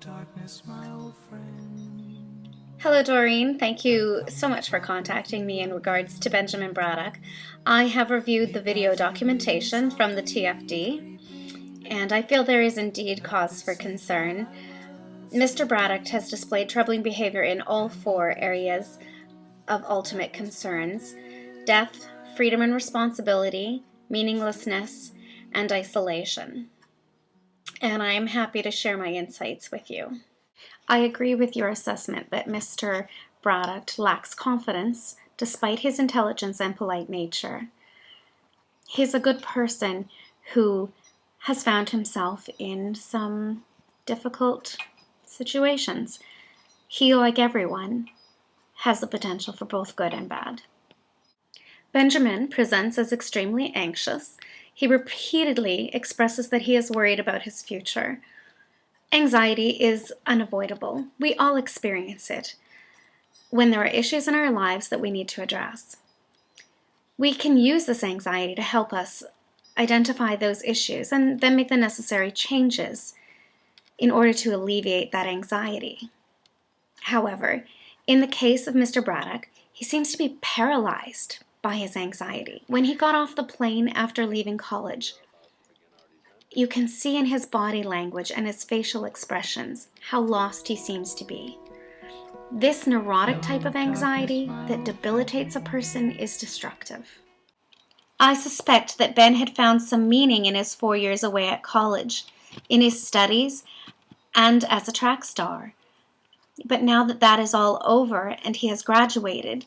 darkness, my old friend. Hello, Doreen. Thank you so much for contacting me in regards to Benjamin Braddock. I have reviewed the video documentation from the TFD, and I feel there is indeed cause for concern. Mr. Braddock has displayed troubling behavior in all four areas of ultimate concerns: death, freedom and responsibility, meaninglessness, and isolation. And I am happy to share my insights with you. I agree with your assessment that Mr. Braddock lacks confidence despite his intelligence and polite nature. He's a good person who has found himself in some difficult situations. He, like everyone, has the potential for both good and bad. Benjamin presents as extremely anxious. He repeatedly expresses that he is worried about his future. Anxiety is unavoidable. We all experience it when there are issues in our lives that we need to address. We can use this anxiety to help us identify those issues and then make the necessary changes in order to alleviate that anxiety. However, in the case of Mr. Braddock, he seems to be paralyzed by his anxiety. When he got off the plane after leaving college, you can see in his body language and his facial expressions how lost he seems to be. This neurotic type of anxiety that debilitates a person is destructive. I suspect that Ben had found some meaning in his 4 years away at college, in his studies, and as a track star. But now that that is all over and he has graduated,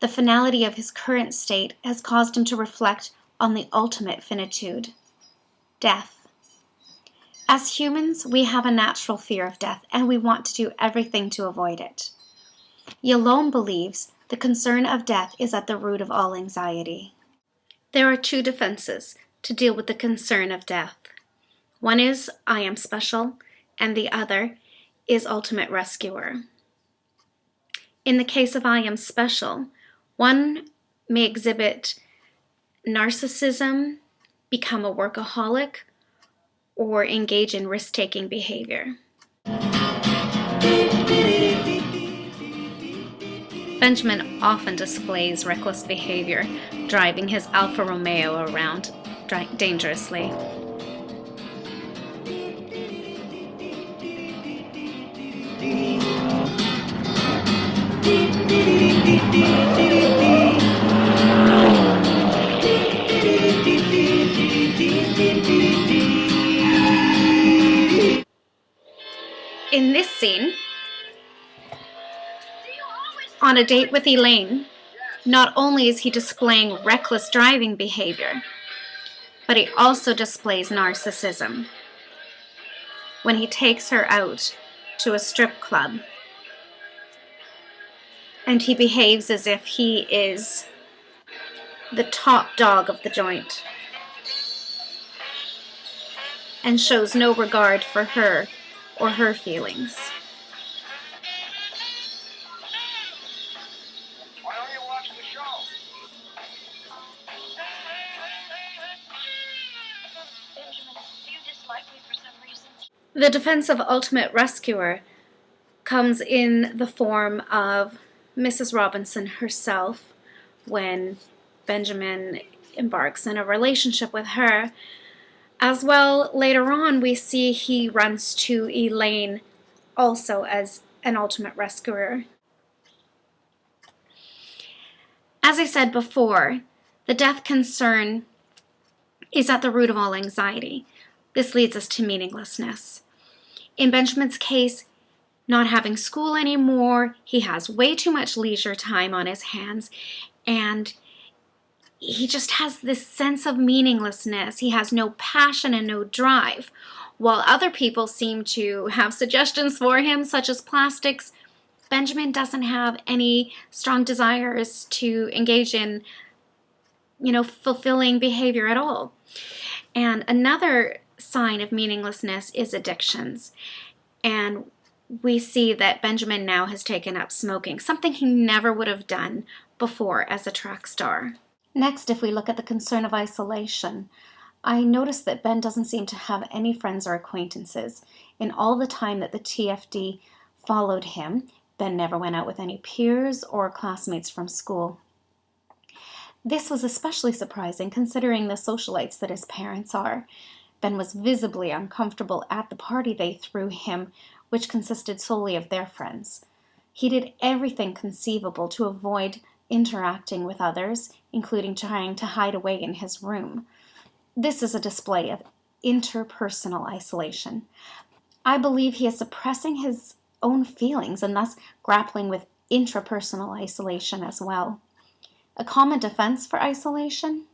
the finality of his current state has caused him to reflect on the ultimate finitude: death. As humans, we have a natural fear of death, and we want to do everything to avoid it. Yalom believes the concern of death is at the root of all anxiety. There are two defenses to deal with the concern of death. One is I am special, and the other is ultimate rescuer. In the case of I am special, one may exhibit narcissism, become a workaholic, or engage in risk-taking behavior. Benjamin often displays reckless behavior, driving his Alfa Romeo around dangerously. In this scene, on a date with Elaine, not only is he displaying reckless driving behavior, but he also displays narcissism when he takes her out to a strip club and he behaves as if he is the top dog of the joint and shows no regard for her or her feelings. Why don't you watch the show? Benjamin, do you dislike me for some reason? The defense of ultimate rescuer comes in the form of Mrs. Robinson herself when Benjamin embarks in a relationship with her. As well, later on, we see he runs to Elaine also as an ultimate rescuer. As I said before, the death concern is at the root of all anxiety. This leads us to meaninglessness. In Benjamin's case, not having school anymore, he has way too much leisure time on his hands, and he just has this sense of meaninglessness. He has no passion and no drive. While other people seem to have suggestions for him, such as plastics, Benjamin doesn't have any strong desires to engage in, fulfilling behavior at all. And another sign of meaninglessness is addictions. And we see that Benjamin now has taken up smoking, something he never would have done before as a track star. Next, if we look at the concern of isolation, I noticed that Ben doesn't seem to have any friends or acquaintances. In all the time that the TFD followed him, Ben never went out with any peers or classmates from school. This was especially surprising considering the socialites that his parents are. Ben was visibly uncomfortable at the party they threw him, which consisted solely of their friends. He did everything conceivable to avoid interacting with others, including trying to hide away in his room. This is a display of interpersonal isolation. I believe he is suppressing his own feelings and thus grappling with intrapersonal isolation as well. A common defense for isolation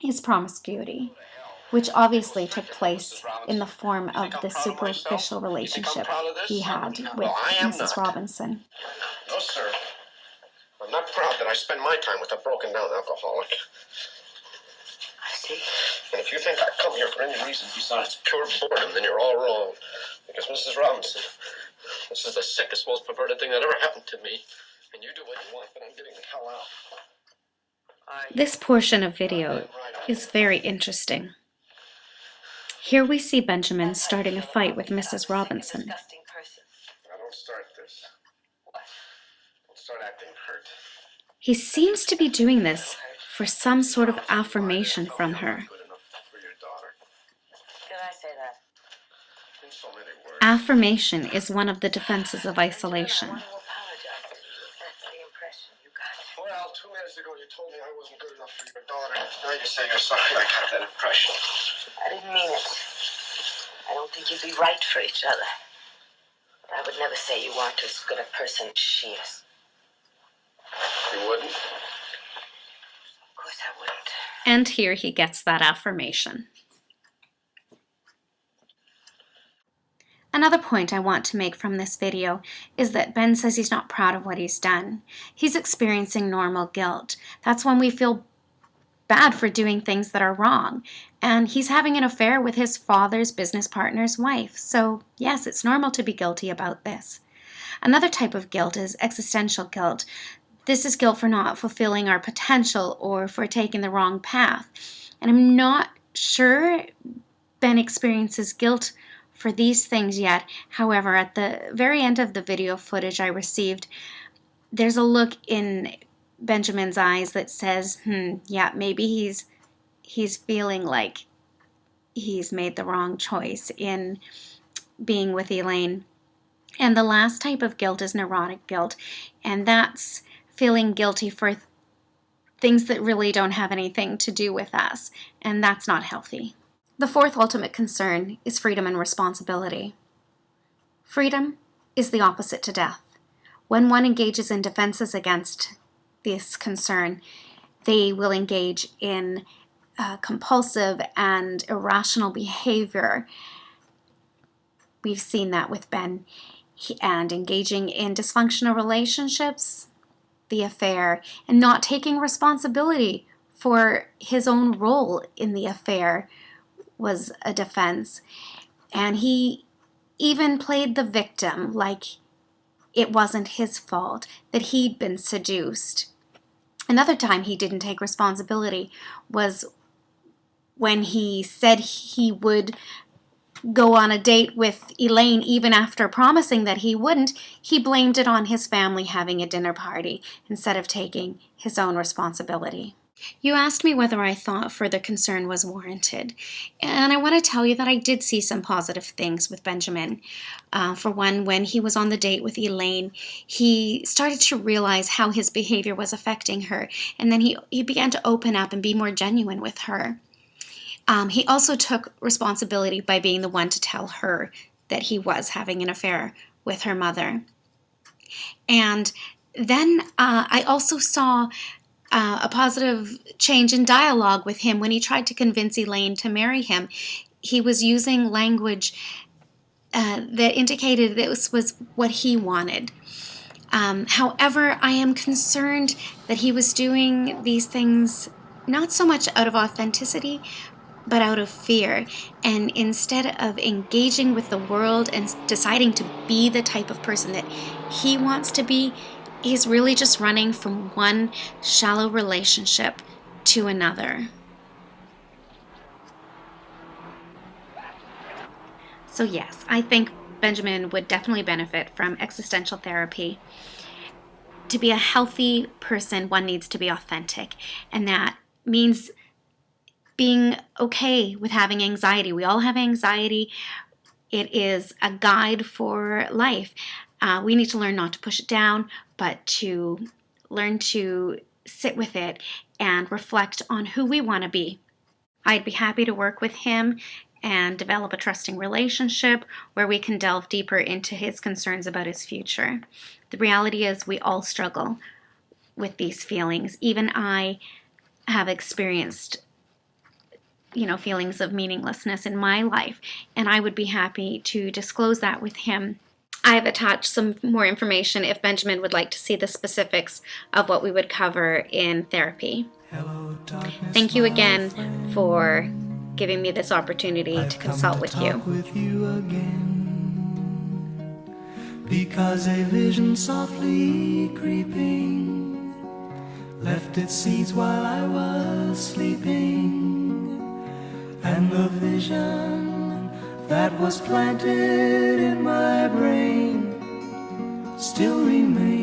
is promiscuity, which obviously took place in the form of the superficial relationship he had with Mrs. Robinson. No, sir. I'm not proud that I spend my time with a broken-down alcoholic. I see. And if you think I come here for any reason besides pure boredom, then you're all wrong. Because Mrs. Robinson, this is the sickest, most perverted thing that ever happened to me. And you do what you want, but I'm getting the hell out. This portion of video is very interesting. Here we see Benjamin starting a fight with Mrs. Robinson. Disgusting person. Now don't start this. What? Don't start acting hurt. He seems to be doing this for some sort of affirmation from her. Good enough for your daughter. Did I say that? In so many words. Affirmation is one of the defenses of I isolation. want to apologize to you. That's the impression you got. Well, 2 minutes ago you told me I wasn't good enough for your daughter. Now you say you're sorry I got that impression. I didn't mean it. I don't think you'd be right for each other. But I would never say you weren't as good a person as she is. You wouldn't? Of course I wouldn't. And here he gets that affirmation. Another point I want to make from this video is that Ben says he's not proud of what he's done. He's experiencing normal guilt. That's when we feel bad for doing things that are wrong. And he's having an affair with his father's business partner's wife. So yes, it's normal to be guilty about this. Another type of guilt is existential guilt. This is guilt for not fulfilling our potential or for taking the wrong path. And I'm not sure Ben experiences guilt for these things yet. However, at the very end of the video footage I received, there's a look in Benjamin's eyes that says, yeah, maybe he's feeling like he's made the wrong choice in being with Elaine. And the last type of guilt is neurotic guilt, and that's feeling guilty for things that really don't have anything to do with us, and that's not healthy. The fourth ultimate concern is freedom and responsibility. Freedom is the opposite to death. When one engages in defenses against this concern, they will engage in compulsive and irrational behavior. We've seen that with Ben. And engaging in dysfunctional relationships, the affair, and not taking responsibility for his own role in the affair was a defense. And he even played the victim, like it wasn't his fault, that he'd been seduced. Another time he didn't take responsibility was when he said he would go on a date with Elaine even after promising that he wouldn't. He blamed it on his family having a dinner party instead of taking his own responsibility. You asked me whether I thought further concern was warranted, and I want to tell you that I did see some positive things with Benjamin. For one, when he was on the date with Elaine, he started to realize how his behavior was affecting her, and then he began to open up and be more genuine with her. He also took responsibility by being the one to tell her that he was having an affair with her mother. And then I also saw a positive change in dialogue with him when he tried to convince Elaine to marry him. He was using language that indicated that this was what he wanted. However, I am concerned that he was doing these things not so much out of authenticity, but out of fear. And instead of engaging with the world and deciding to be the type of person that he wants to be, he's really just running from one shallow relationship to another. So yes, I think Benjamin would definitely benefit from existential therapy. To be a healthy person, one needs to be authentic, and that means being okay with having anxiety. We all have anxiety. It is a guide for life. We need to learn not to push it down, but to learn to sit with it and reflect on who we want to be. I'd be happy to work with him and develop a trusting relationship where we can delve deeper into his concerns about his future. The reality is we all struggle with these feelings. Even I have experienced feelings of meaninglessness in my life, and I would be happy to disclose that with him. I have attached some more information if Benjamin would like to see the specifics of what we would cover in therapy. Hello, darkness, Thank you my again old friend. for giving me this opportunity I've to come consult to with talk you. with you again, because a vision softly creeping left its seeds while I was sleeping, and the vision that was planted in my brain still remains.